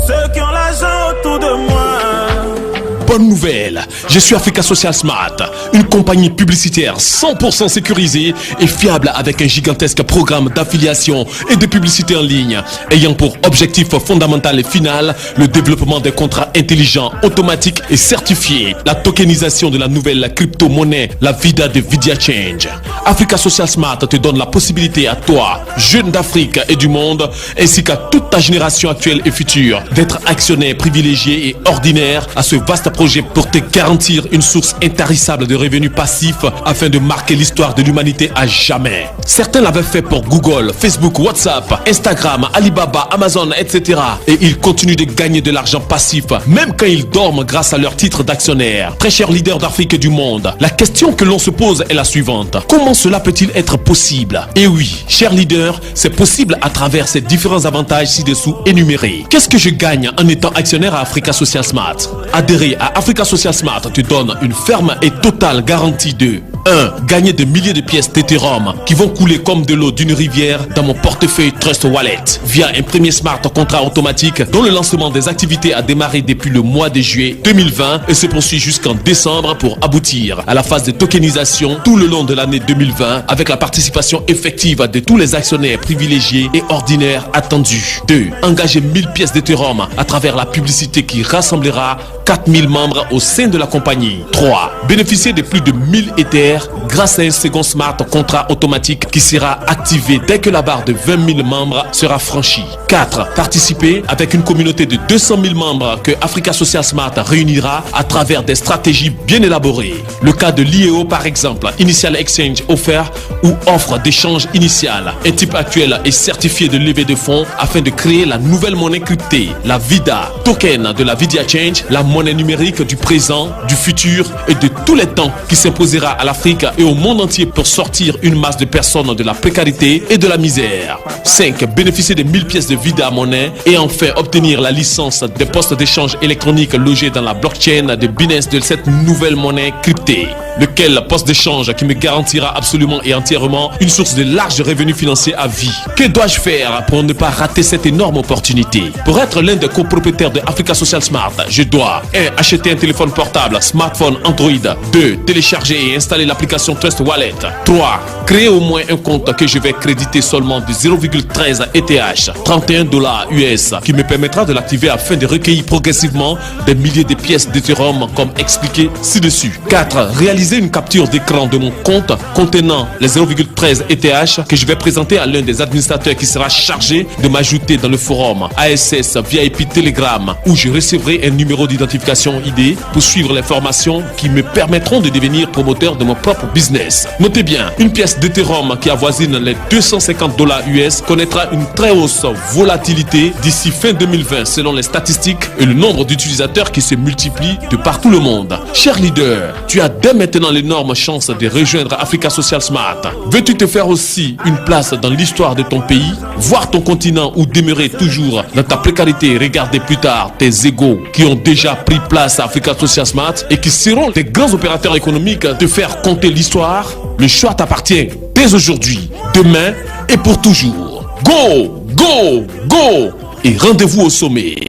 ceux qui ont l'argent autour de moi. Bonne nouvelle, je suis Africa Social Smart, une compagnie publicitaire 100% sécurisée et fiable avec un gigantesque programme d'affiliation et de publicité en ligne, ayant pour objectif fondamental et final le développement des contrats intelligents, automatiques et certifiés, la tokenisation de la nouvelle crypto-monnaie, la VIDA de VidiaChange. Africa Social Smart te donne la possibilité à toi, jeune d'Afrique et du monde, ainsi qu'à toute ta génération actuelle et future, d'être actionnaire privilégié et ordinaire à ce vaste projet pour te garantir une source intarissable de revenus passifs afin de marquer l'histoire de l'humanité à jamais. Certains l'avaient fait pour Google, Facebook, WhatsApp, Instagram, Alibaba, Amazon, etc. Et ils continuent de gagner de l'argent passif, même quand ils dorment grâce à leur titre d'actionnaire. Très chers leaders d'Afrique et du monde, la question que l'on se pose est la suivante. Comment cela peut-il être possible? Et oui, chers leaders, c'est possible à travers ces différents avantages ci-dessous énumérés. Qu'est-ce que je gagne en étant actionnaire à Africa Social Smart? Adhérer à Africa Social Smart te donne une ferme et totale garantie de 1. Gagner de milliers de pièces d'Ethereum qui vont couler comme de l'eau d'une rivière dans mon portefeuille Trust Wallet via un premier smart contrat automatique dont le lancement des activités a démarré depuis le mois de juillet 2020 et se poursuit jusqu'en décembre pour aboutir à la phase de tokenisation tout le long de l'année 2020 avec la participation effective de tous les actionnaires privilégiés et ordinaires attendus. 2. Engager 1000 pièces d'Ethereum à travers la publicité qui rassemblera 4000 membres au sein de la compagnie. 3. Bénéficier de plus de 1000 Ethers grâce à un second smart contrat automatique qui sera activé dès que la barre de 20 000 membres sera franchie. 4. Participer avec une communauté de 200 000 membres que Africa Social Smart réunira à travers des stratégies bien élaborées. Le cas de l'IEO par exemple, Initial Exchange Offer ou offre d'échange initial, un type actuel et certifié de levée de fonds afin de créer la nouvelle monnaie cryptée, la VIDA, token de la VidiaChange, la monnaie numérique du présent, du futur et de tous les temps qui s'imposera à l'Afrique et au monde entier pour sortir une masse de personnes de la précarité et de la misère. 5. Bénéficier de 1000 pièces de VIDA monnaie et enfin obtenir la licence des postes d'échange électronique logés dans la blockchain de Binance de cette nouvelle monnaie cryptée. Lequel poste d'échange qui me garantira absolument et entièrement une source de larges revenus financiers à vie. Que dois-je faire pour ne pas rater cette énorme opportunité? Pour être l'un des copropriétaires de Africa Social Smart, je dois 1. Acheter un téléphone portable, smartphone Android. 2. Télécharger et installer l'application Trust Wallet. 3. Créer au moins un compte que je vais créditer seulement de 0,13 ETH, 31 $ US, qui me permettra de l'activer afin de recueillir progressivement des milliers de pièces d'Ethereum comme expliqué ci-dessus. 4. Réaliser une capture d'écran de mon compte contenant les 0,13 ETH que je vais présenter à l'un des administrateurs qui sera chargé de m'ajouter dans le forum ASS VIP Telegram où je recevrai un numéro d'identification ID pour suivre les formations qui me permettront de devenir promoteur de mon propre business. Notez bien, une pièce d'Ethereum qui avoisine les 250 $ US connaîtra une très hausse volatilité d'ici fin 2020 selon les statistiques et le nombre d'utilisateurs qui se multiplient de partout le monde. Cher leader, tu as dès maintenant l'énorme chance de rejoindre Africa Social Smart. Veux-tu te faire aussi une place dans l'histoire de ton pays, voir ton continent ou demeurer toujours dans ta précarité et regarder plus tard tes égaux qui ont déjà pris place à Africa Social Smart et qui seront des grands opérateurs économiques te faire compter l'histoire? Le choix t'appartient dès aujourd'hui, demain et pour toujours. Go, go, go! Et rendez-vous au sommet.